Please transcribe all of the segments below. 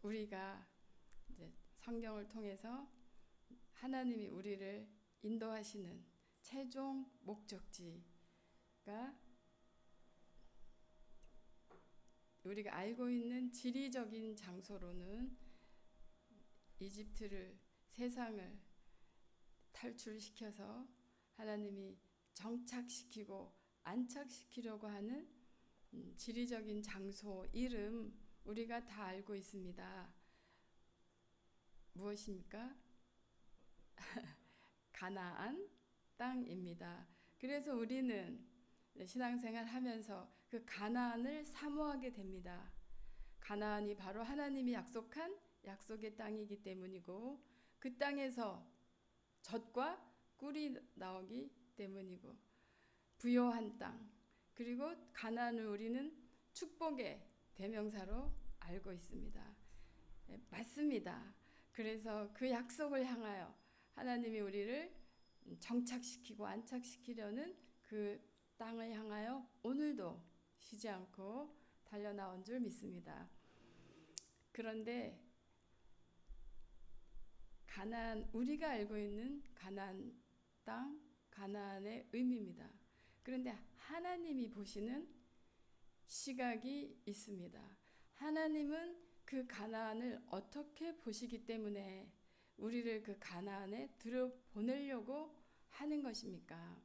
우리가 이제 성경을 통해서 하나님이 우리를 인도하시는 최종 목적지가 우리가 알고 있는 지리적인 장소로는 이집트를, 세상을 탈출시켜서 하나님이 정착시키고 안착시키려고 하는 지리적인 장소 이름 우리가 다 알고 있습니다. 무엇입니까? 가나안 땅입니다. 그래서 우리는 신앙생활 하면서 그 가나안을 사모하게 됩니다. 가나안이 바로 하나님이 약속한 약속의 땅이기 때문이고 그 땅에서 젖과 꿀이 나오기 때문이고 부요한 땅, 그리고 가나안을 우리는 축복의 대명사로 알고 있습니다. 맞습니다. 그래서 그 약속을 향하여 하나님이 우리를 정착시키고 안착시키려는 그 땅을 향하여 오늘도 쉬지 않고 달려나온 줄 믿습니다. 그런데 가나안, 우리가 알고 있는 가나안 땅, 가나안의 의미입니다. 그런데 하나님이 보시는 시각이 있습니다. 하나님은 그 가나안을 어떻게 보시기 때문에 우리를 그 가나안에 들여보내려고 하는 것입니까?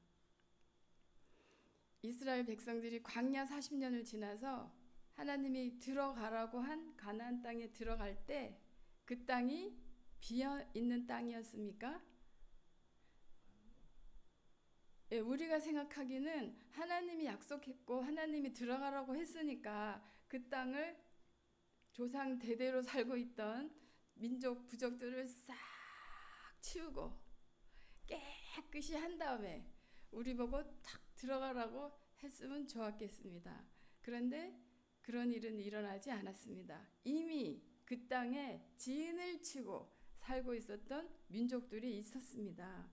이스라엘 백성들이 광야 40년을 지나서 하나님이 들어가라고 한 가나안 땅에 들어갈 때 그 땅이 비어 있는 땅이었습니까? 예, 우리가 생각하기는 하나님이 약속했고 하나님이 들어가라고 했으니까 그 땅을 조상 대대로 살고 있던 민족 부족들을 싹 치우고 깨끗이 한 다음에 우리 보고 탁 들어가라고 했으면 좋았겠습니다. 그런데 그런 일은 일어나지 않았습니다. 이미 그 땅에 진을 치고 살고 있었던 민족들이 있었습니다.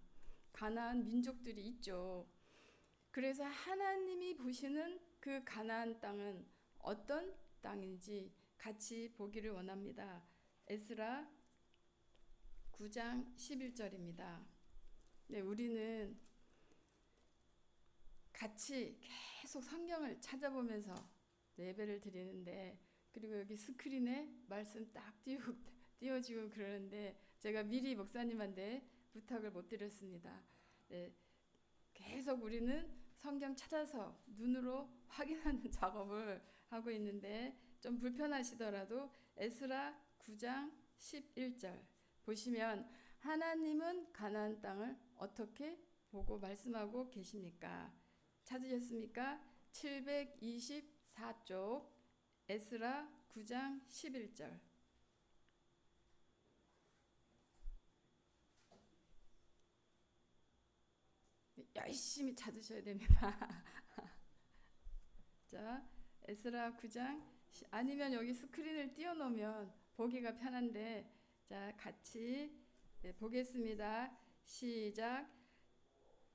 가나안 민족들이 있죠. 그래서 하나님이 보시는 그 가나안 땅은 어떤 땅인지 같이 보기를 원합니다. 에스라 9장 11절입니다. 네, 우리는 같이 계속 성경을 찾아보면서 예배를 드리는데, 그리고 여기 스크린에 말씀 딱 띄워지고 그러는데 제가 미리 목사님한테 부탁을 못 드렸습니다. 네, 계속 우리는 성경 찾아서 눈으로 확인하는 작업을 하고 있는데 좀 불편하시더라도 에스라 9장 11절 보시면 하나님은 가나안 땅을 어떻게 보고 말씀하고 계십니까? 찾으셨습니까? 724쪽 에스라 9장 11절. 열심히 찾으셔야 됩니다. 자, 에스라 9장, 아니면 여기 스크린을 띄워놓으면 보기가 편한데, 자, 같이 보겠습니다. 시작.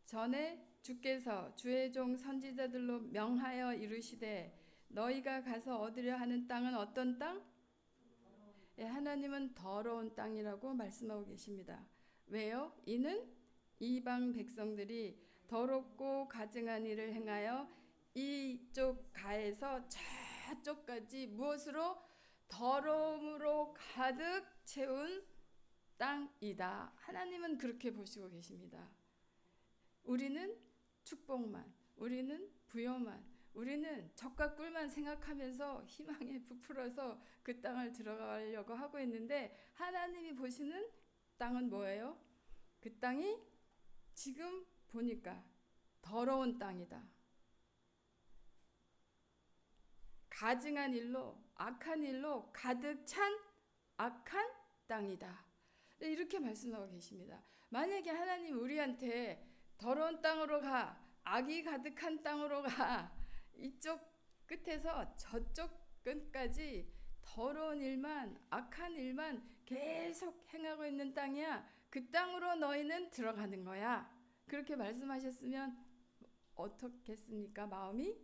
전에 주께서 주의 종 선지자들로 명하여 이르시되 너희가 가서 얻으려 하는 땅은 어떤 땅? 예, 하나님은 더러운 땅이라고 말씀하고 계십니다. 왜요? 이는 이방 백성들이 더럽고 가증한 일을 행하여 이쪽 가에서 저쪽까지 무엇으로? 더러움으로 가득 채운 땅이다. 하나님은 그렇게 보시고 계십니다. 우리는 축복만, 우리는 부여만, 우리는 적과 꿀만 생각하면서 희망에 부풀어서 그 땅을 들어가려고 하고 있는데 하나님이 보시는 땅은 뭐예요? 그 땅이 지금 보니까 더러운 땅이다. 가증한 일로, 악한 일로 가득 찬 악한 땅이다. 이렇게 말씀하고 계십니다. 만약에 하나님 우리한테 더러운 땅으로 가, 악이 가득한 땅으로 가, 이쪽 끝에서 저쪽 끝까지 더러운 일만, 악한 일만 계속 행하고 있는 땅이야. 그 땅으로 너희는 들어가는 거야. 그렇게 말씀하셨으면 어떻겠습니까? 마음이?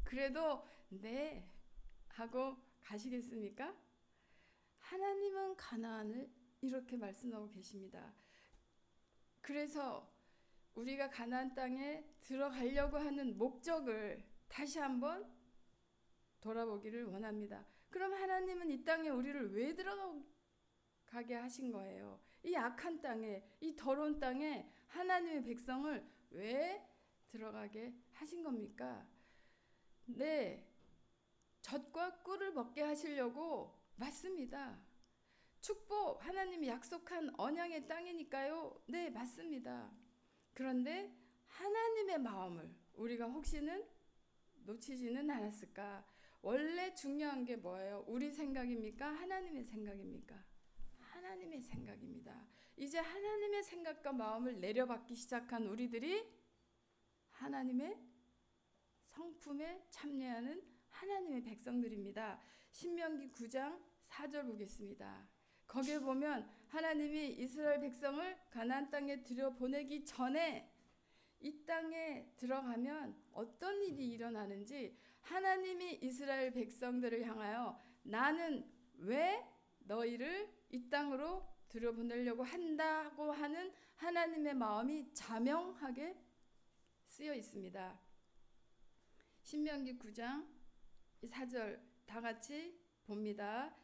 그래도 네 하고 가시겠습니까? 하나님은 가나안을 이렇게 말씀하고 계십니다. 그래서 우리가 가나안 땅에 들어가려고 하는 목적을 다시 한번 돌아보기를 원합니다. 그럼 하나님은 이 땅에 우리를 왜 들어가게 하신 거예요? 이 악한 땅에, 이 더러운 땅에 하나님의 백성을 왜 들어가게 하신 겁니까? 네, 젖과 꿀을 먹게 하시려고 맞습니다. 축복, 하나님이 약속한 언약의 땅이니까요. 네, 맞습니다. 그런데 하나님의 마음을 우리가 혹시는 놓치지는 않았을까? 원래 중요한 게 뭐예요? 우리 생각입니까? 하나님의 생각입니까? 하나님의 생각입니다. 이제 하나님의 생각과 마음을 내려받기 시작한 우리들이 하나님의 성품에 참여하는 하나님의 백성들입니다. 신명기 9장 4절 보겠습니다. 거기에 보면 하나님이 이스라엘 백성을 가나안 땅에 들여보내기 전에 이 땅에 들어가면 어떤 일이 일어나는지, 하나님이 이스라엘 백성들을 향하여 나는 왜 너희를 이 땅으로 들여보내려고 한다고 하는 하나님의 마음이 자명하게 쓰여 있습니다. 신명기 9장 4절 다 같이 봅니다.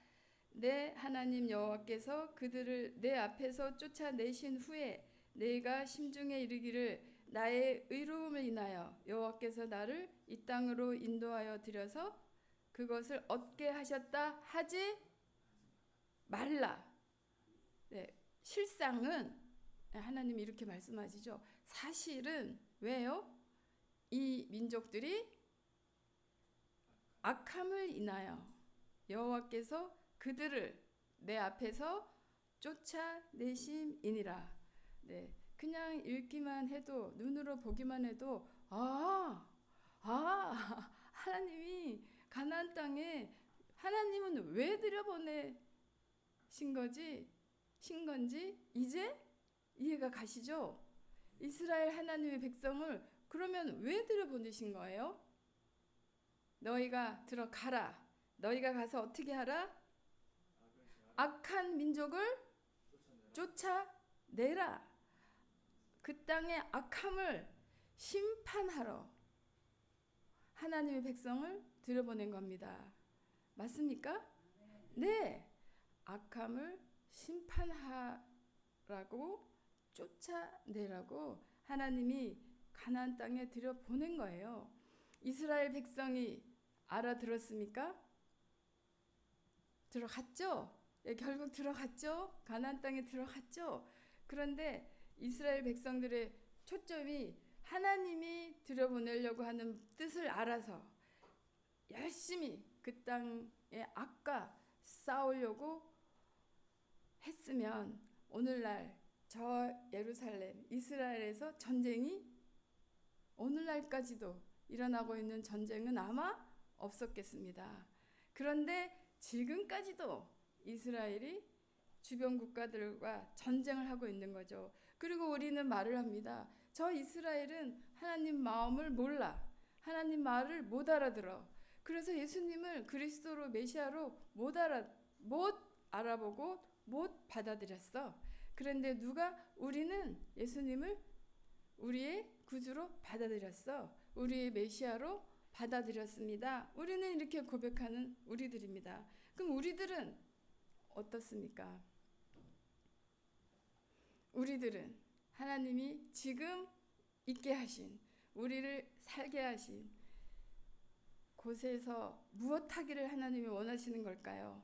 내 하나님 여호와께서 그들을 내 앞에서 쫓아내신 후에 내가 심중에 이르기를 나의 의로움을 인하여 여호와께서 나를 이 땅으로 인도하여 들여서 그것을 얻게 하셨다 하지 말라. 네, 실상은 하나님이 이렇게 말씀하시죠. 사실은 왜요? 이 민족들이 악함을 인하여 여호와께서 그들을 내 앞에서 쫓아내심이니라. 네, 그냥 읽기만 해도, 눈으로 보기만 해도 하나님이 가나안 땅에 하나님은 왜 들여보내신 건지 이제 이해가 가시죠? 이스라엘 하나님의 백성을 그러면 왜 들여보내신 거예요? 너희가 들어가라. 너희가 가서 어떻게 하라? 악한 민족을 쫓아내라. 그 땅의 악함을 심판하러 하나님의 백성을 들여보낸 겁니다. 맞습니까? 네. 악함을 심판하라고, 쫓아내라고 하나님이 가나안 땅에 들여보낸 거예요. 이스라엘 백성이 알아들었습니까? 들어갔죠? 예, 결국 들어갔죠? 가나안 땅에 들어갔죠? 그런데 이스라엘 백성들의 초점이 하나님이 들여보내려고 하는 뜻을 알아서 열심히 그 땅의 악과 싸우려고 했으면 오늘날 저 예루살렘, 이스라엘에서 전쟁이 오늘날까지도 일어나고 있는 전쟁은 아마 없었겠습니다. 그런데 지금까지도 이스라엘이 주변 국가들과 전쟁을 하고 있는 거죠. 그리고 우리는 말을 합니다. 저 이스라엘은 하나님 마음을 몰라. 하나님 말을 못 알아들어. 그래서 예수님을 그리스도로 메시아로 못 알아보고 못 받아들였어. 그런데 우리는 예수님을 우리의 구주로 받아들였어. 우리의 메시아로 받아들였습니다. 우리는 이렇게 고백하는 우리들입니다. 그럼 우리들은 어떻습니까? 우리들은 하나님이 지금 있게 하신, 우리를 살게 하신 곳에서 무엇 하기를 하나님이 원하시는 걸까요?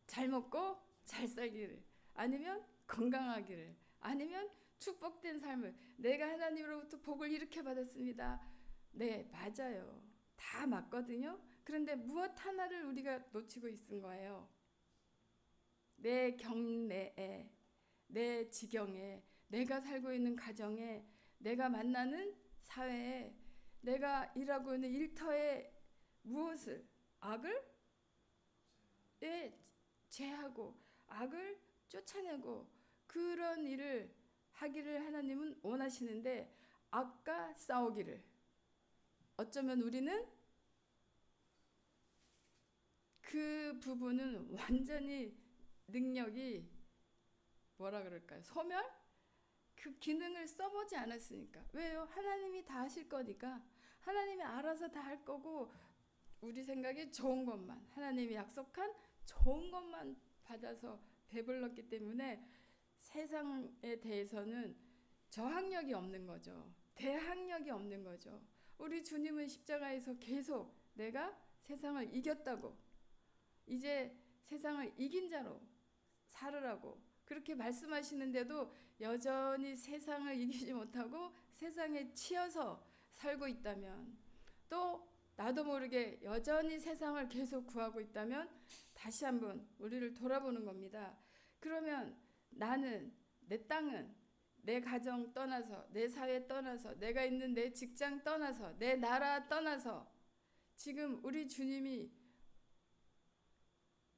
잘 먹고 잘 살기를, 아니면 건강하기를, 아니면 축복된 삶을, 내가 하나님으로부터 복을 이렇게 받았습니다. 네, 맞아요. 다 맞거든요. 그런데 무엇 하나를 우리가 놓치고 있는 거예요. 내 경내에, 내 지경에, 내가 살고 있는 가정에, 내가 만나는 사회에, 내가 일하고 있는 일터에 무엇을, 악을 제하고 악을 쫓아내고 그런 일을 하기를 하나님은 원하시는데, 악과 싸우기를 어쩌면 우리는 그 그 부분은 완전히 능력이 뭐라 그럴까요? 소멸? 그 기능을 써보지 않았으니까. 왜요? 하나님이 다 하실 거니까. 하나님이 알아서 다 할 거고, 우리 생각에 좋은 것만, 하나님이 약속한 좋은 것만 받아서 배불렀기 때문에 세상에 대해서는 저항력이 없는 거죠. 대항력이 없는 거죠. 우리 주님은 십자가에서 계속 내가 세상을 이겼다고, 이제 세상을 이긴 자로 살으라고 그렇게 말씀하시는데도 여전히 세상을 이기지 못하고 세상에 치여서 살고 있다면, 또 나도 모르게 여전히 세상을 계속 구하고 있다면 다시 한번 우리를 돌아보는 겁니다. 그러면 나는, 내 땅은, 내 가정 떠나서, 내 사회 떠나서, 내가 있는 내 직장 떠나서, 내 나라 떠나서 지금 우리 주님이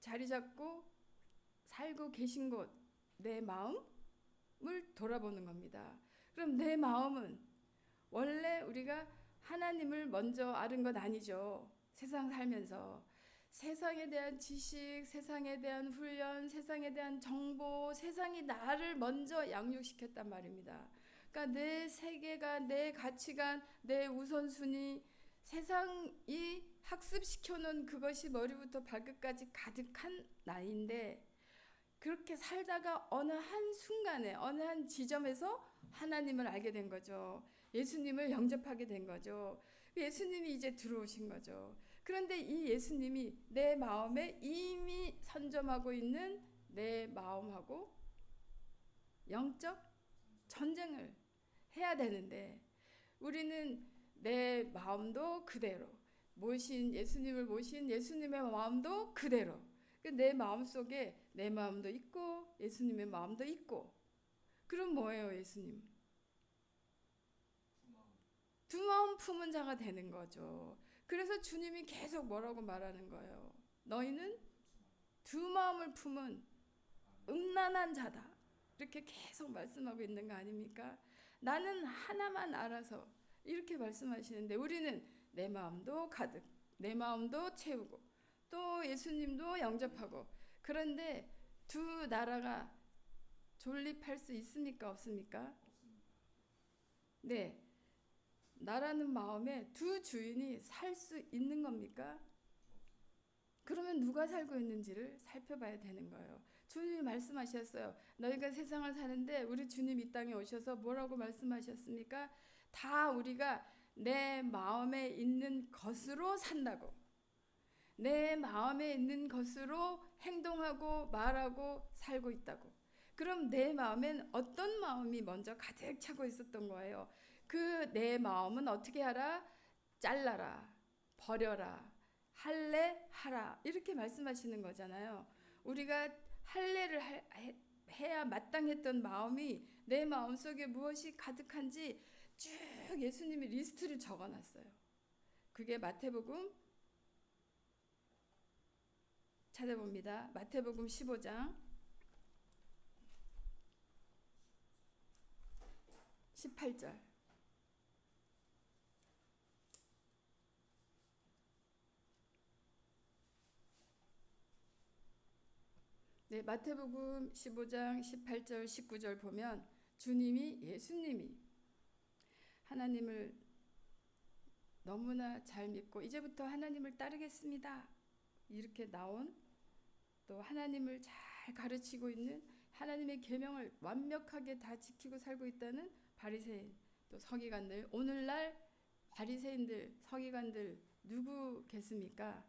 자리 잡고 살고 계신 곳, 내 마음을 돌아보는 겁니다. 그럼 내 마음은 원래 우리가 하나님을 먼저 아는 건 아니죠. 세상 살면서 세상에 대한 지식, 세상에 대한 훈련, 세상에 대한 정보, 세상이 나를 먼저 양육시켰단 말입니다. 그러니까 내 세계관, 내 가치관, 내 우선순위, 세상이 학습시켜놓은 그것이 머리부터 발끝까지 가득한 나이인데, 그렇게 살다가 어느 한 순간에, 어느 한 지점에서 하나님을 알게 된 거죠. 예수님을 영접하게 된 거죠. 예수님이 이제 들어오신 거죠. 그런데 이 예수님이 내 마음에 이미 선점하고 있는 내 마음하고 영적 전쟁을 해야 되는데, 우리는 내 마음도 그대로, 예수님을 모신 예수님의 마음도 그대로, 내 마음 속에 내 마음도 있고 예수님의 마음도 있고. 그럼 뭐예요? 예수님 두 마음 품은 자가 되는 거죠. 그래서 주님이 계속 뭐라고 말하는 거예요? 너희는 두 마음을 품은 음란한 자다, 이렇게 계속 말씀하고 있는 거 아닙니까? 나는 하나만 알아서 이렇게 말씀하시는데, 우리는 내 마음도 가득, 내 마음도 채우고, 또 예수님도 영접하고. 그런데 두 나라가 존립할 수 있습니까? 없습니까? 네, 나라는 마음에 두 주인이 살 수 있는 겁니까? 그러면 누가 살고 있는지를 살펴봐야 되는 거예요. 주님이 말씀하셨어요. 너희가 세상을 사는데, 우리 주님 이 땅에 오셔서 뭐라고 말씀하셨습니까? 다 우리가 내 마음에 있는 것으로 산다고, 내 마음에 있는 것으로 행동하고 말하고 살고 있다고. 그럼 내 마음엔 어떤 마음이 먼저 가득 차고 있었던 거예요? 그 내 마음은 어떻게 하라? 잘라라, 버려라, 할례하라, 이렇게 말씀하시는 거잖아요. 우리가 할례를 해야 마땅했던 마음이, 내 마음속에 무엇이 가득한지 쭉 예수님이 리스트를 적어놨어요. 그게 마태복음 찾아봅니다. 마태복음 15장 18절. 네, 마태복음 15장 18절 19절 보면 예수님이 하나님을 너무나 잘 믿고 이제부터 하나님을 따르겠습니다, 이렇게 나온, 또 하나님을 잘 가르치고 있는, 하나님의 계명을 완벽하게 다 지키고 살고 있다는 바리새인, 또 서기관들. 오늘날 바리새인들, 서기관들 누구겠습니까?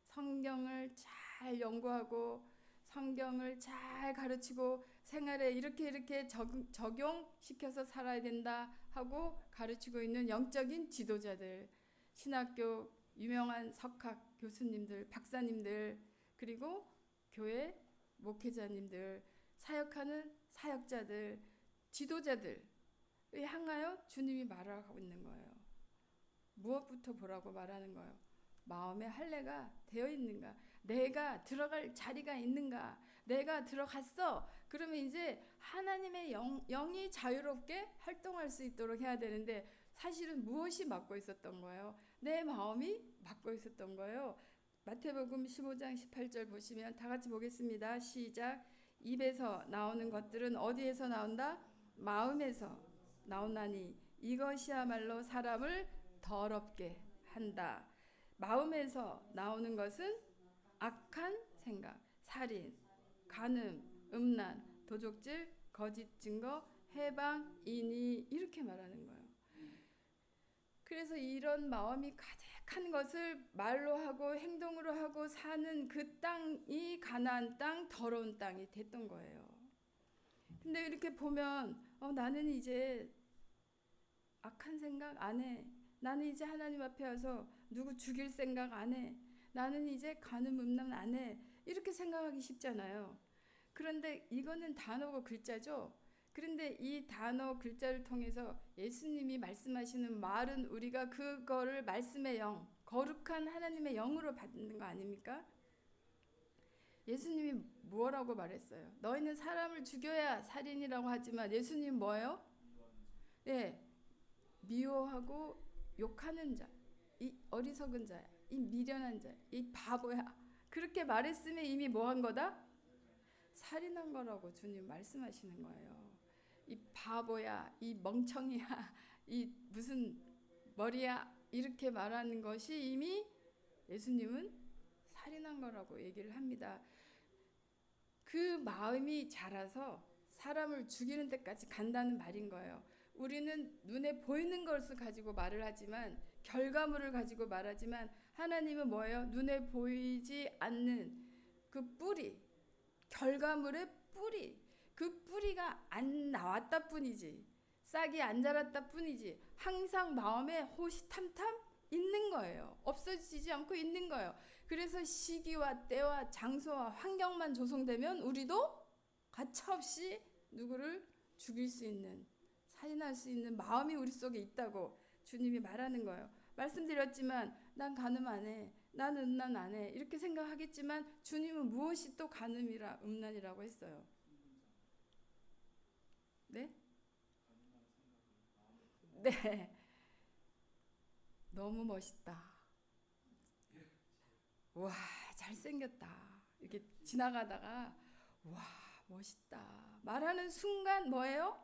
성경을 잘 연구하고 성경을 잘 가르치고 생활에 이렇게 적용시켜서 살아야 된다 하고 가르치고 있는 영적인 지도자들, 신학교 유명한 석학 교수님들, 박사님들, 그리고 교회 목회자님들, 사역하는 사역자들, 지도자들을 향하여 주님이 말하고 있는 거예요. 무엇부터 보라고 말하는 거예요? 마음의 할례가 되어 있는가? 내가 들어갈 자리가 있는가? 내가 들어갔어. 그러면 이제 하나님의 영이 자유롭게 활동할 수 있도록 해야 되는데, 사실은 무엇이 막고 있었던 거예요? 내 마음이 막고 있었던 거예요. 마태복음 15장 18절 보시면 다 같이 보겠습니다. 시작. 입에서 나오는 것들은 어디에서 나온다? 마음에서 나오나니 이것이야말로 사람을 더럽게 한다. 마음에서 나오는 것은 악한 생각, 살인, 간음, 음란, 도적질, 거짓 증거, 해방, 인의 이렇게 말하는 거예요. 그래서 이런 마음이 가득한 것을 말로 하고 행동으로 하고 사는 그 땅이 가나안 땅, 더러운 땅이 됐던 거예요. 근데 이렇게 보면 나는 이제 악한 생각 안 해. 나는 이제 하나님 앞에 와서 누구 죽일 생각 안 해. 나는 이제 간음 음란 안 해. 이렇게 생각하기 쉽잖아요. 그런데 이거는 단어고 글자죠. 그런데 이 단어 글자를 통해서 예수님이 말씀하시는 말은 우리가 그거를 말씀의 영, 거룩한 하나님의 영으로 받는 거 아닙니까? 예수님이 뭐라고 말했어요? 너희는 사람을 죽여야 살인이라고 하지만 예수님 뭐예요? 예, 미워하고 욕하는 자, 이 어리석은 자야, 이 미련한 자야, 이 바보야. 그렇게 말했으면 이미 뭐 한 거다? 살인한 거라고 주님 말씀하시는 거예요. 이 바보야, 이 멍청이야, 이 무슨 머리야 이렇게 말하는 것이 이미 예수님은 살인한 거라고 얘기를 합니다. 그 마음이 자라서 사람을 죽이는 데까지 간다는 말인 거예요. 우리는 눈에 보이는 것을 가지고 말을 하지만 결과물을 가지고 말하지만 하나님은 뭐예요? 눈에 보이지 않는 그 뿌리, 결과물의 뿌리, 그 뿌리가 안 나왔다 뿐이지, 싹이 안 자랐다 뿐이지 항상 마음에 호시탐탐 있는 거예요. 없어지지 않고 있는 거예요. 그래서 시기와 때와 장소와 환경만 조성되면 우리도 가차없이 누구를 죽일 수 있는, 살인할 수 있는 마음이 우리 속에 있다고 주님이 말하는 거예요. 말씀드렸지만 난 간음 안 해, 난 음란 안 해 이렇게 생각하겠지만 주님은 무엇이 또 간음이라 음란이라고 했어요? 네? 네. 너무 멋있다. 와, 잘생겼다. 이렇게 지나가다가 와, 멋있다. 말하는 순간 뭐예요?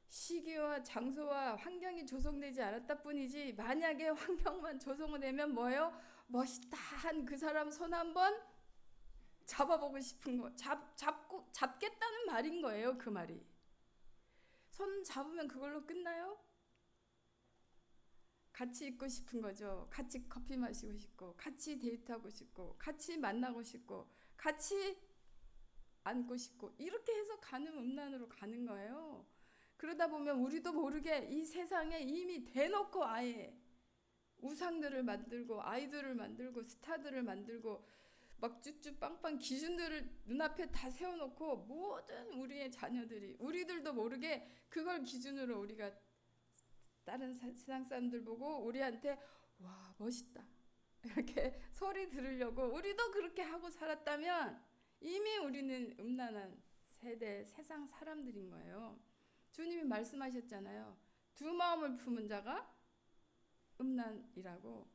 시기와 장소와 환경이 조성되지 않았다 뿐이지 만약에 환경만 조성되면 뭐예요? 멋있다 한 그 사람 손 한번 잡아보고 싶은 거, 잡겠다는 말인 거예요. 그 말이. 손 잡으면 그걸로 끝나요? 같이 있고 싶은 거죠. 같이 커피 마시고 싶고, 같이 데이트하고 싶고, 같이 만나고 싶고, 같이 안고 싶고, 이렇게 해서 간음 음란으로 가는 거예요. 그러다 보면 우리도 모르게 이 세상에 이미 대놓고 아예 우상들을 만들고 아이돌을 만들고 스타들을 만들고 막 쭈쭈 빵빵 기준들을 눈앞에 다 세워놓고 모든 우리의 자녀들이 우리들도 모르게 그걸 기준으로 우리가 다른 세상 사람들 보고 우리한테 와 멋있다 이렇게 소리 들으려고 우리도 그렇게 하고 살았다면 이미 우리는 음란한 세대 세상 사람들인 거예요. 주님이 말씀하셨잖아요. 두 마음을 품은 자가 음란이라고.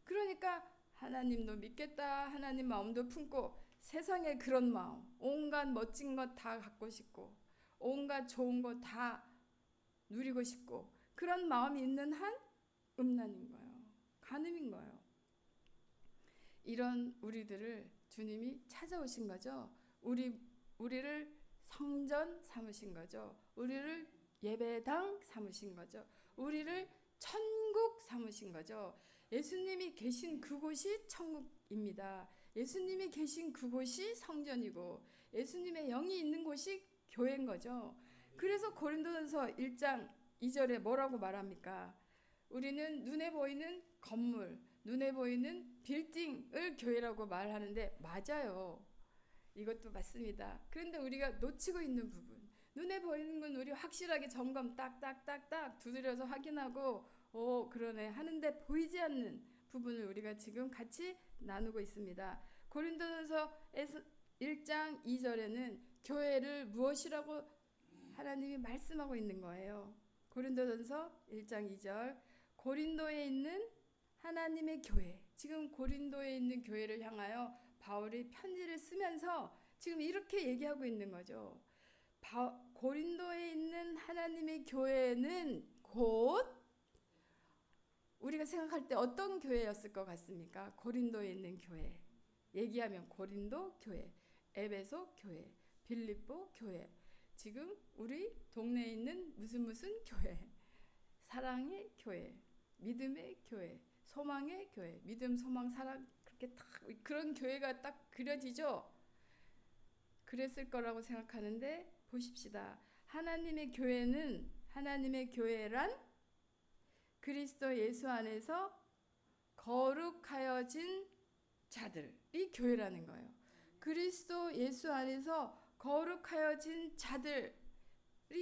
그러니까 하나님도 믿겠다 하나님 마음도 품고 세상에 그런 마음 온갖 멋진 것 다 갖고 싶고 온갖 좋은 것 다 누리고 싶고 그런 마음이 있는 한 음란인 거예요. 간음인 거예요. 이런 우리들을 주님이 찾아오신 거죠. 우리를 성전 삼으신 거죠. 우리를 예배당 삼으신 거죠. 우리를 천국 삼으신 거죠. 예수님이 계신 그곳이 천국입니다. 예수님이 계신 그곳이 성전이고 예수님의 영이 있는 곳이 교회인 거죠. 그래서 고린도전서 1장 2절에 뭐라고 말합니까? 우리는 눈에 보이는 건물, 눈에 보이는 빌딩을 교회라고 말하는데 맞아요. 이것도 맞습니다. 그런데 우리가 놓치고 있는 부분, 눈에 보이는 건 우리 확실하게 점검 딱딱딱딱 두드려서 확인하고 그러네 하는데 보이지 않는 부분을 우리가 지금 같이 나누고 있습니다. 고린도전서 1장 2절에는 교회를 무엇이라고 하나님이 말씀하고 있는 거예요. 고린도전서 1장 2절 고린도에 있는 하나님의 교회, 지금 고린도에 있는 교회를 향하여 바울이 편지를 쓰면서 지금 이렇게 얘기하고 있는 거죠. 고린도에 있는 하나님의 교회는 곧 우리가 생각할 때 어떤 교회였을 것 같습니까? 고린도에 있는 교회. 얘기하면 고린도 교회, 에베소 교회, 빌립보 교회. 지금 우리 동네에 있는 무슨 교회. 사랑의 교회, 믿음의 교회, 소망의 교회, 믿음, 소망, 사랑, 그렇게 딱 그런 교회가 딱 그려지죠. 그랬을 거라고 생각하는데 보십시다. 하나님의 교회는, 하나님의 교회란 그리스도 예수 안에서 거룩하여진 자들이 교회라는 거예요. 그리스도 예수 안에서 거룩하여진 자들이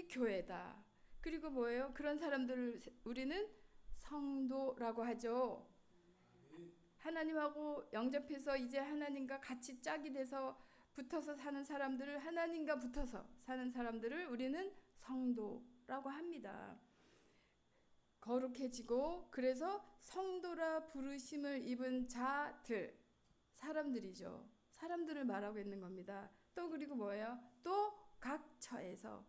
교회다. 그리고 뭐예요? 그런 사람들을 우리는 성도라고 하죠. 하나님하고 영접해서 이제 하나님과 같이 짝이 돼서 붙어서 사는 사람들을, 하나님과 붙어서 사는 사람들을 우리는 성도라고 합니다. 거룩해지고 그래서 성도라 부르심을 입은 자들, 사람들이죠. 사람들을 말하고 있는 겁니다. 또 그리고 뭐예요? 또 각 처에서,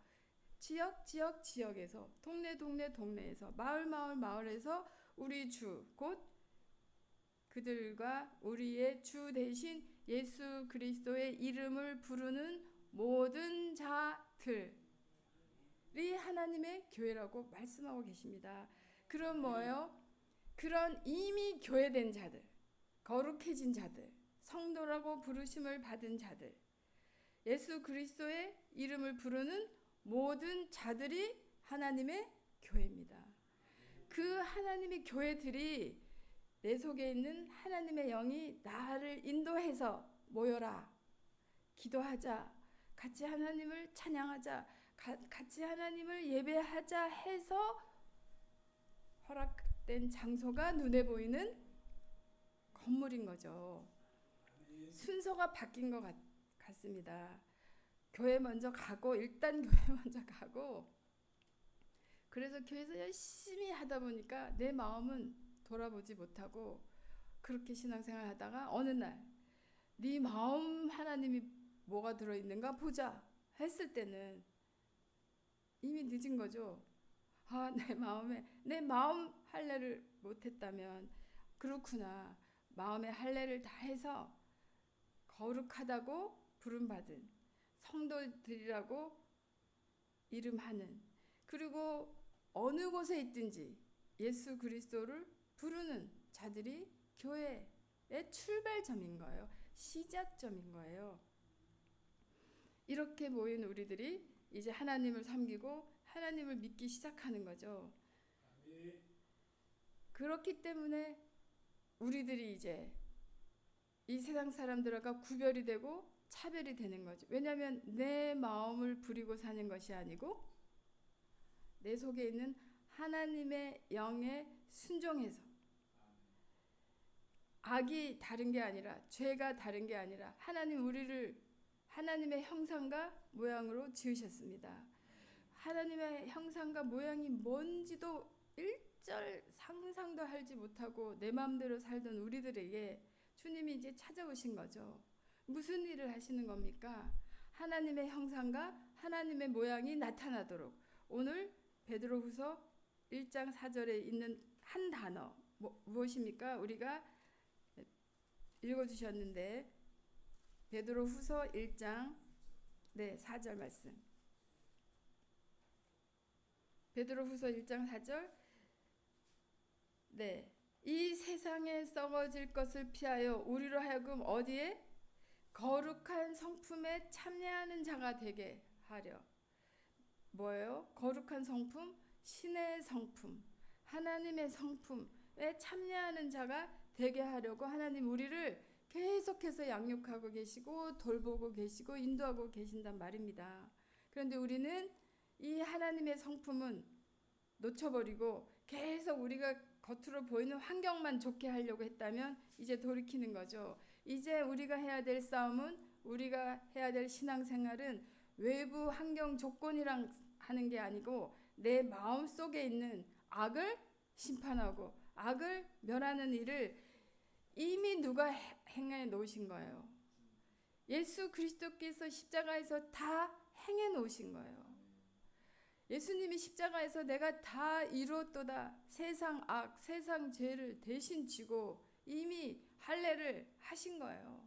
지역에서, 동네에서, 마을에서 우리 주, 곧 그들과 우리의 주 대신 예수 그리스도의 이름을 부르는 모든 자들이 하나님의 교회라고 말씀하고 계십니다. 그럼 뭐예요? 그런 이미 교회된 자들, 거룩해진 자들, 성도라고 부르심을 받은 자들, 예수 그리스도의 이름을 부르는 모든 자들이 하나님의 교회입니다. 그 하나님의 교회들이 내 속에 있는 하나님의 영이 나를 인도해서 모여라, 기도하자, 같이 하나님을 찬양하자, 같이 하나님을 예배하자 해서 허락된 장소가 눈에 보이는 건물인 거죠. 순서가 바뀐 것 같습니다. 교회 먼저 가고, 일단 교회 먼저 가고, 그래서 교회에서 열심히 하다 보니까 내 마음은 돌아보지 못하고 그렇게 신앙생활 하다가 어느 날 네 마음 하나님이 뭐가 들어있는가 보자 했을 때는 이미 늦은 거죠. 내 마음 할례를 못했다면, 그렇구나, 마음의 할례를 다 해서 거룩하다고 부름받은 성도들이라고 이름하는, 그리고 어느 곳에 있든지 예수 그리스도를 부르는 자들이 교회의 출발점인 거예요. 시작점인 거예요. 이렇게 모인 우리들이 이제 하나님을 섬기고 하나님을 믿기 시작하는 거죠. 그렇기 때문에 우리들이 이제 이 세상 사람들과 구별이 되고 차별이 되는 거죠. 왜냐하면 내 마음을 부리고 사는 것이 아니고 내 속에 있는 하나님의 영에 순종해서, 악이 다른 게 아니라, 죄가 다른 게 아니라 하나님 우리를 하나님의 형상과 모양으로 지으셨습니다. 하나님의 형상과 모양이 뭔지도 일절 상상도 하지 못하고 내 마음대로 살던 우리들에게 주님이 이제 찾아오신 거죠. 무슨 일을 하시는 겁니까? 하나님의 형상과 하나님의 모양이 나타나도록. 오늘 베드로후서 1장 4절에 있는 한 단어 무엇입니까? 우리가 읽어주셨는데 베드로후서 1장 4절 말씀. 베드로후서 1장 4절. 이 세상에 썩어질 것을 피하여 우리로 하여금 어디에? 거룩한 성품에 참여하는 자가 되게 하려. 뭐예요? 거룩한 성품, 신의 성품, 하나님의 성품에 참여하는 자가 되게 하려고 하나님 우리를 계속해서 양육하고 계시고 돌보고 계시고 인도하고 계신단 말입니다. 그런데 우리는 이 하나님의 성품은 놓쳐버리고 계속 우리가 겉으로 보이는 환경만 좋게 하려고 했다면 이제 돌이키는 거죠. 이제 우리가 해야 될 싸움은, 우리가 해야 될 신앙생활은 외부 환경 조건이랑 하는 게 아니고 내 마음 속에 있는 악을 심판하고 악을 멸하는 일을 이미 누가 행해 놓으신 거예요. 예수 그리스도께서 십자가에서 다 행해 놓으신 거예요. 예수님이 십자가에서 내가 다 이루었도다. 세상 악, 세상 죄를 대신 지고 이미 할례를 하신 거예요.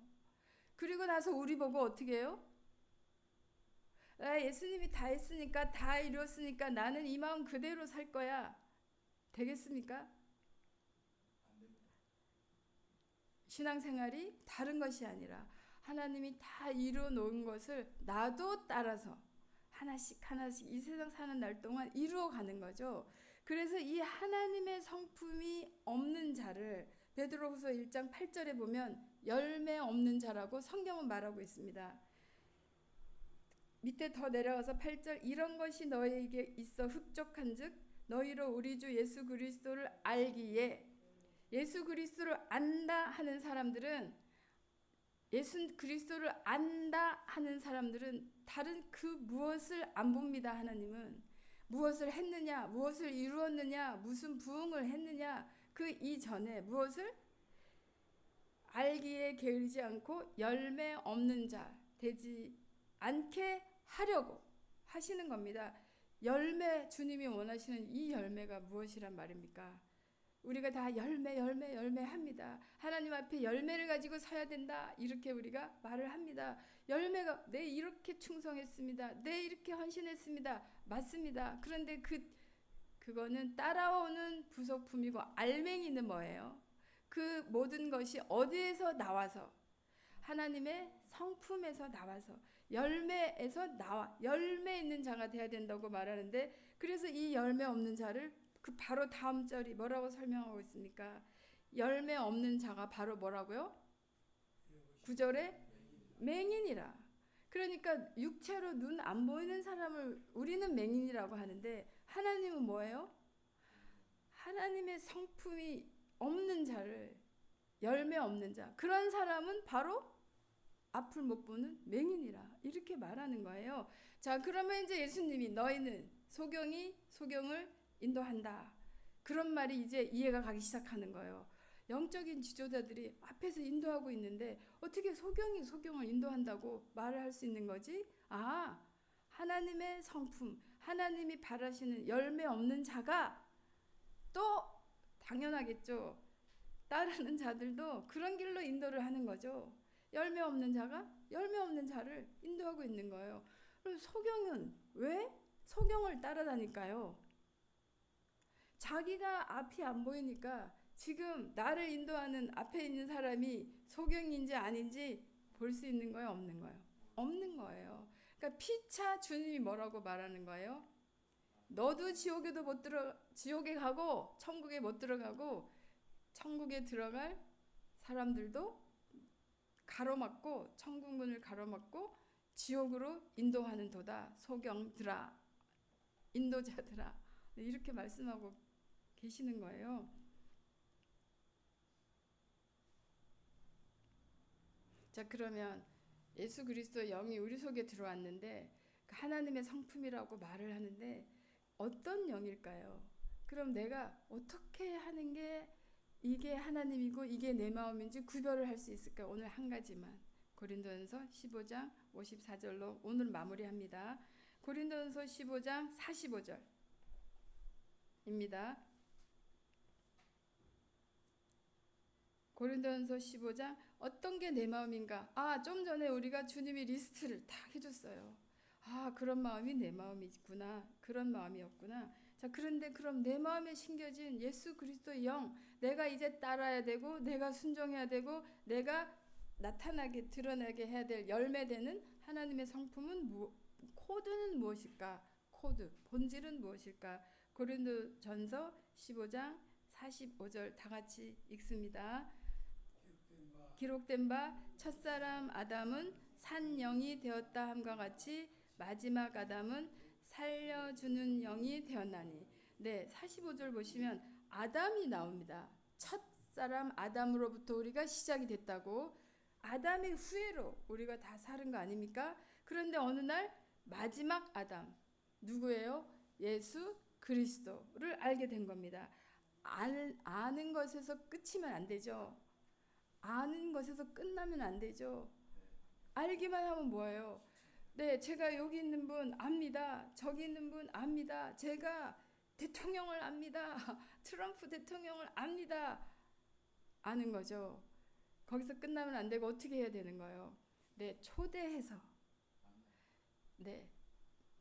그리고 나서 우리 보고 어떻게 해요? 예수님이 다 했으니까, 다 이루었으니까 나는 이 마음 그대로 살 거야. 되겠습니까? 신앙생활이 다른 것이 아니라 하나님이 다 이루어 놓은 것을 나도 따라서 하나씩 하나씩 이 세상 사는 날 동안 이루어 가는 거죠. 그래서 이 하나님의 성품이 없는 자를 베드로후서 1장 8절에 보면 열매 없는 자라고 성경은 말하고 있습니다. 밑에 더 내려가서 8절, 이런 것이 너희에게 있어 흡족한즉 너희로 우리 주 예수 그리스도를 알기에. 예수 그리스도를 안다 하는 사람들은, 예수 그리스도를 안다 하는 사람들은 다른 그 무엇을 안 봅니다. 하나님은 무엇을 했느냐, 무엇을 이루었느냐, 무슨 부흥을 했느냐, 그 이전에 무엇을 알기에 게으르지 않고 열매 없는 자 되지 않게 하려고 하시는 겁니다. 열매, 주님이 원하시는 이 열매가 무엇이란 말입니까? 우리가 다 열매 합니다. 하나님 앞에 열매를 가지고 서야 된다, 이렇게 우리가 말을 합니다. 열매가, 네 이렇게 충성했습니다, 네 이렇게 헌신했습니다, 맞습니다. 그런데 그거는 따라오는 부속품이고, 알맹이는 뭐예요? 그 모든 것이 어디에서 나와서? 하나님의 성품에서 나와서, 열매에서 나와, 열매 있는 자가 돼야 된다고 말하는데, 그래서 이 열매 없는 자를 그 바로 다음 절이 뭐라고 설명하고 있습니까? 열매 없는 자가 바로 뭐라고요? 9절에 맹인이라. 그러니까 육체로 눈 안 보이는 사람을 우리는 맹인이라고 하는데, 하나님은 뭐예요? 하나님의 성품이 없는 자를, 열매 없는 자, 그런 사람은 바로 앞을 못 보는 맹인이라, 이렇게 말하는 거예요. 자, 그러면 이제 예수님이 너희는 소경을 인도한다, 그런 말이 이제 이해가 가기 시작하는 거예요. 영적인 지도자들이 앞에서 인도하고 있는데 어떻게 소경이 소경을 인도한다고 말을 할 수 있는 거지? 아, 하나님의 성품, 하나님이 바라시는 열매 없는 자가, 또 당연하겠죠, 따르는 자들도 그런 길로 인도를 하는 거죠. 열매 없는 자가 열매 없는 자를 인도하고 있는 거예요. 그럼 소경은 왜 소경을 따라다닐까요? 자기가 앞이 안 보이니까 지금 나를 인도하는 앞에 있는 사람이 소경인지 아닌지 볼 수 있는 거예요, 없는 거예요? 없는 거예요. 그러니까 피차 주님이 뭐라고 말하는 거예요? 너도 지옥에 가고 천국에 못 들어가고, 천국에 들어갈 사람들도 가로막고, 천국문을 가로막고 지옥으로 인도하는 도다, 소경들아, 인도자들아, 이렇게 말씀하고 계시는 거예요. 자, 그러면 예수 그리스도의 영이 우리 속에 들어왔는데 하나님의 성품이라고 말을 하는데 어떤 영일까요? 그럼 내가 어떻게 하는 게 이게 하나님이고 이게 내 마음인지 구별을 할 수 있을까요? 오늘 한 가지만, 고린도전서 15장 54절로 오늘 마무리합니다. 고린도전서 15장 45절입니다. 고린도전서 15장, 어떤 게 내 마음인가? 좀 전에 우리가 주님이 리스트를 다 해줬어요. 그런 마음이 내 마음이구나, 그런 마음이었구나. 자, 그런데 그럼 내 마음에 심겨진 예수 그리스도의 영, 내가 이제 따라야 되고, 내가 순종해야 되고, 내가 나타나게, 드러나게 해야 될 열매되는 하나님의 성품은 코드는 무엇일까? 코드, 본질은 무엇일까? 고린도전서 15장 45절 다 같이 읽습니다. 기록된 바 첫사람 아담은 산 영이 되었다 함과 같이 마지막 아담은 살려주는 영이 되었나니. 네, 45절 보시면 아담이 나옵니다. 첫사람 아담으로부터 우리가 시작이 됐다고, 아담의 후예로 우리가 다 사는 거 아닙니까? 그런데 어느 날 마지막 아담, 누구예요? 예수 그리스도를 알게 된 겁니다. 아는 것에서 끝이면 안 되죠. 아는 것에서 끝나면 안 되죠. 알기만 하면 뭐예요? 네, 제가 여기 있는 분 압니다. 저기 있는 분 압니다. 제가 대통령을 압니다. 트럼프 대통령을 압니다. 아는 거죠. 거기서 끝나면 안 되고 어떻게 해야 되는 거예요? 네, 초대해서 네,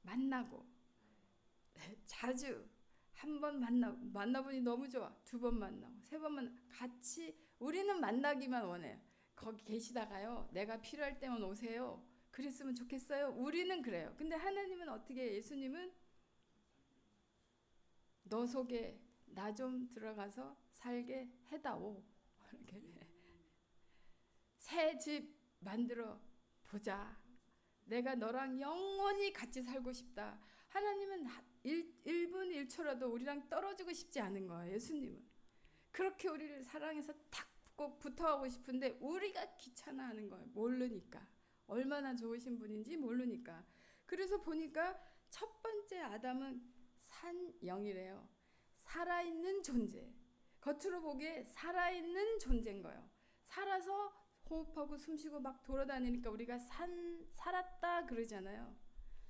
만나고 네, 자주 한 번 만나보니 너무 좋아. 두 번 만나고 세 번 만나 같이 우리는 만나기만 원해요. 거기 계시다가요. 내가 필요할 때만 오세요. 그랬으면 좋겠어요. 우리는 그래요. 근데 하나님은 어떻게 해요? 예수님은 너 속에 나 좀 들어가서 살게 해다오. 이렇게 새 집 만들어 보자. 내가 너랑 영원히 같이 살고 싶다. 하나님은 1분 1초라도 우리랑 떨어지고 싶지 않은 거예요. 예수님은. 그렇게 우리를 사랑해서 탁 꼭 붙어가고 싶은데 우리가 귀찮아하는 거예요. 모르니까. 얼마나 좋으신 분인지 모르니까. 그래서 보니까 첫 번째 아담은 산영이래요. 살아있는 존재. 겉으로 보기에 살아있는 존재인 거예요. 살아서 호흡하고 숨쉬고 막 돌아다니니까 우리가 살았다 그러잖아요.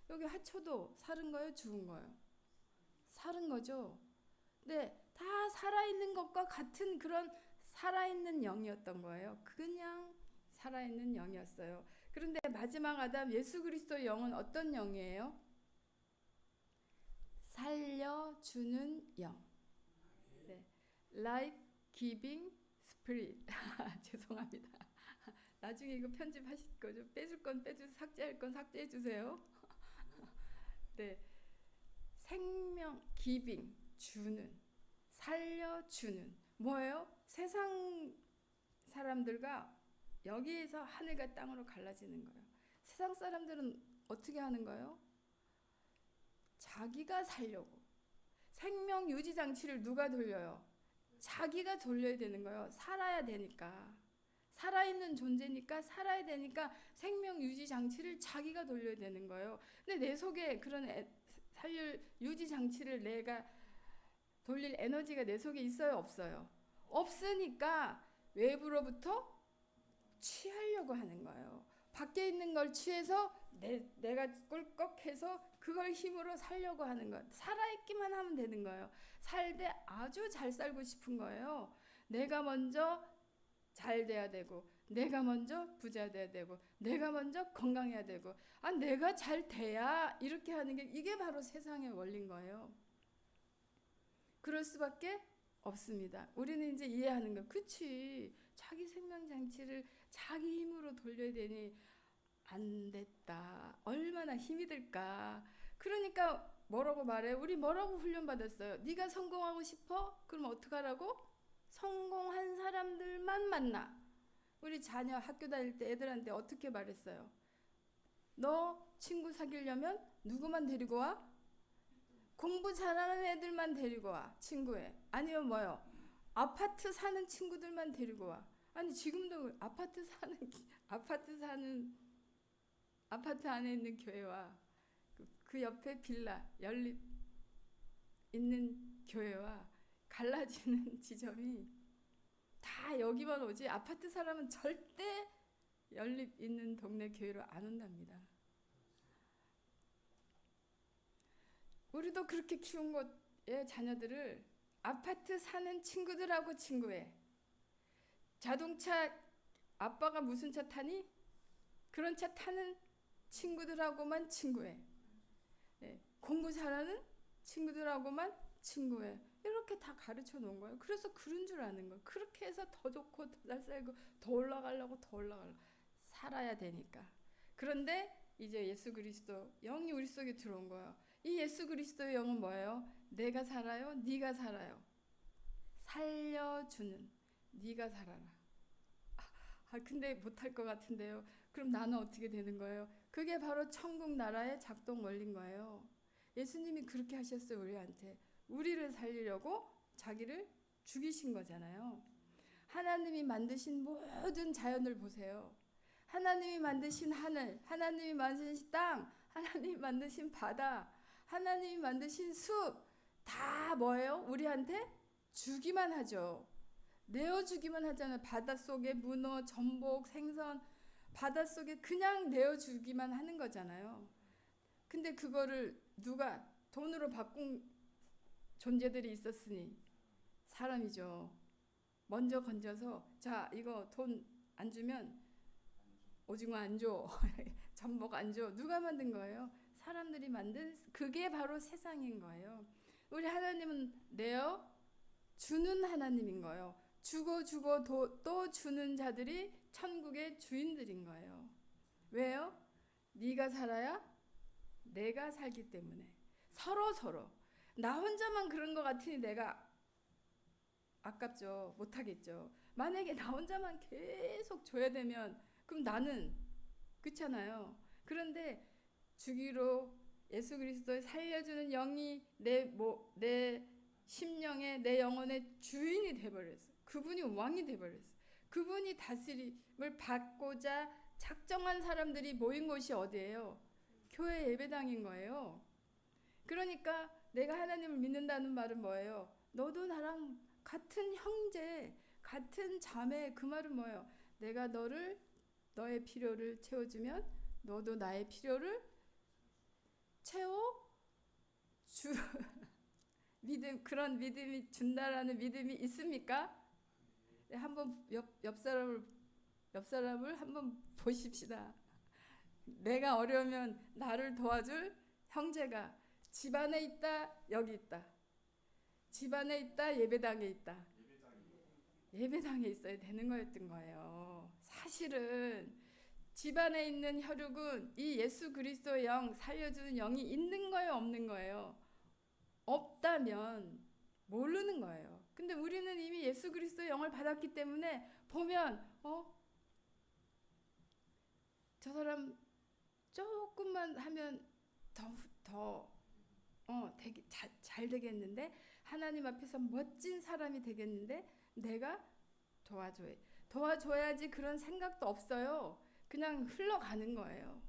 여기 하초도 살은 거예요? 죽은 거예요? 살은 거죠. 네, 다 살아있는 것과 같은 그런 살아있는 영이었던 거예요. 그냥 살아있는 영이었어요. 그런데 마지막 아담 예수 그리스도의 영은 어떤 영이에요? 살려주는 영. 네. Life giving spirit. 죄송합니다. 나중에 이거 편집하실 거죠? 빼줄 건 빼주세요. 삭제할 건 삭제해 주세요. 네. 생명 giving 주는 살려주는 뭐예요? 세상 사람들과 여기에서 하늘과 땅으로 갈라지는 거예요. 세상 사람들은 어떻게 하는 거예요? 자기가 살려고. 생명 유지 장치를 누가 돌려요? 자기가 돌려야 되는 거예요. 살아야 되니까. 살아있는 존재니까 살아야 되니까 생명 유지 장치를 자기가 돌려야 되는 거예요. 근데 내 속에 그런 살릴 유지 장치를 내가 돌릴 에너지가 내 속에 있어요, 없어요? 없으니까 외부로부터 취하려고 하는 거예요. 밖에 있는 걸 취해서 내가 꿀꺽해서 그걸 힘으로 살려고 하는 것. 살아있기만 하면 되는 거예요. 살되 아주 잘 살고 싶은 거예요. 내가 먼저 잘 돼야 되고, 내가 먼저 부자 돼야 되고, 내가 먼저 건강해야 되고, 내가 잘 돼야 이렇게 하는 게 이게 바로 세상의 원리인 거예요. 그럴 수밖에 없습니다. 우리는 이제 이해하는 거. 그치. 자기 생명장치를 자기 힘으로 돌려야 되니 안 됐다. 얼마나 힘이 들까. 그러니까 뭐라고 말해? 우리 뭐라고 훈련받았어요? 네가 성공하고 싶어? 그럼 어떡하라고? 성공한 사람들만 만나. 우리 자녀 학교 다닐 때 애들한테 어떻게 말했어요? 너 친구 사귀려면 누구만 데리고 와? 공부 잘하는 애들만 데리고 와. 친구에. 아니면 뭐요? 아파트 사는 친구들만 데리고 와. 아니 지금도 아파트 안에 있는 교회와 그 옆에 빌라 연립 있는 교회와 갈라지는 지점이 다 여기만 오지 아파트 사람은 절대 연립 있는 동네 교회로 안 온답니다. 우리도 그렇게 키운 것의 자녀들을 아파트 사는 친구들하고 친구해. 자동차 아빠가 무슨 차 타니? 그런 차 타는 친구들하고만 친구해. 네. 공부 잘하는 친구들하고만 친구해. 이렇게 다 가르쳐 놓은 거예요. 그래서 그런 줄 아는 거예요. 그렇게 해서 더 좋고 더 잘 살고 더 올라가려고 살아야 되니까. 그런데 이제 예수 그리스도 영이 우리 속에 들어온 거예요. 이 예수 그리스도의 영은 뭐예요? 내가 살아요? 네가 살아요? 살려주는 네가 살아라. 근데 못할 것 같은데요. 그럼 나는 어떻게 되는 거예요? 그게 바로 천국 나라의 작동 원리인 거예요. 예수님이 그렇게 하셨어요. 우리한테. 우리를 살리려고 자기를 죽이신 거잖아요. 하나님이 만드신 모든 자연을 보세요. 하나님이 만드신 하늘, 하나님이 만드신 땅, 하나님이 만드신 바다, 하나님이 만드신 숲 다 뭐예요? 우리한테 주기만 하죠. 내어주기만 하잖아요. 바닷속에 문어, 전복, 생선 바닷속에 그냥 내어주기만 하는 거잖아요. 근데 그거를 누가 돈으로 바꾼 존재들이 있었으니 사람이죠. 먼저 건져서 자 이거 돈 안 주면 오징어 안 줘. 전복 안 줘. 누가 만든 거예요? 사람들이 만든 그게 바로 세상인 거예요. 우리 하나님은 내어 주는 하나님인 거예요. 주고 또 주는 자들이 천국의 주인들인 거예요. 왜요? 네가 살아야 내가 살기 때문에 서로 나 혼자만 그런 것 같으니 내가 아깝죠. 못하겠죠. 만약에 나 혼자만 계속 줘야 되면 그럼 나는 그렇잖아요. 그런데 주기로 예수 그리스도의 살려주는 영이 내 심령의 내 영혼의 주인이 돼버렸어. 그분이 왕이 돼버렸어. 그분이 다스림을 받고자 작정한 사람들이 모인 곳이 어디예요? 교회 예배당인 거예요. 그러니까 내가 하나님을 믿는다는 말은 뭐예요? 너도 나랑 같은 형제, 같은 자매. 그 말은 뭐예요? 내가 너의 필요를 채워주면 너도 나의 필요를 채워 주 믿음, 그런 믿음이 준다라는 믿음이 있습니까? 네, 한번 옆 사람을 한번 보십시다. 내가 어려우면 나를 도와줄 형제가 집안에 있다, 여기 있다. 집안에 있다, 예배당에 있다. 예배당에 있어야 되는 거였던 거예요. 사실은 집안에 있는 혈육은 이 예수 그리스도의 영, 살려주는 영이 있는 거예요, 없는 거예요? 없다면 모르는 거예요. 근데 우리는 이미 예수 그리스도의 영을 받았기 때문에 보면 저 사람 조금만 하면 잘 되겠는데, 하나님 앞에서 멋진 사람이 되겠는데, 내가 도와줘야지. 그런 생각도 없어요. 그냥 흘러가는 거예요.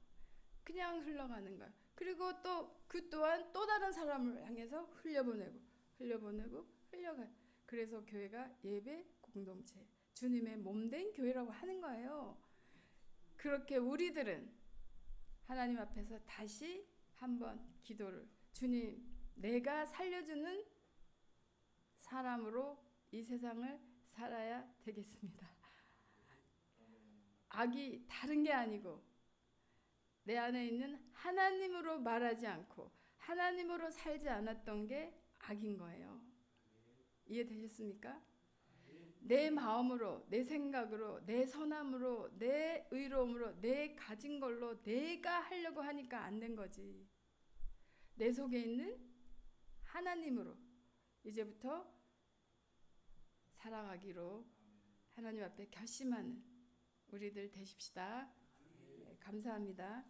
그냥 흘러가는 거예요. 그리고 또 그 또한 또 다른 사람을 향해서 흘려보내고 흘려가요. 그래서 교회가 예배 공동체, 주님의 몸된 교회라고 하는 거예요. 그렇게 우리들은 하나님 앞에서 다시 한번 기도를, 주님, 내가 살려주는 사람으로 이 세상을 살아야 되겠습니다. 악이 다른 게 아니고 내 안에 있는 하나님으로 말하지 않고 하나님으로 살지 않았던 게 악인 거예요. 이해되셨습니까? 내 마음으로, 내 생각으로, 내 선함으로, 내 의로움으로, 내 가진 걸로 내가 하려고 하니까 안 된 거지. 내 속에 있는 하나님으로 이제부터 살아가기로 하나님 앞에 결심하는 우리들 되십시다. 네, 감사합니다.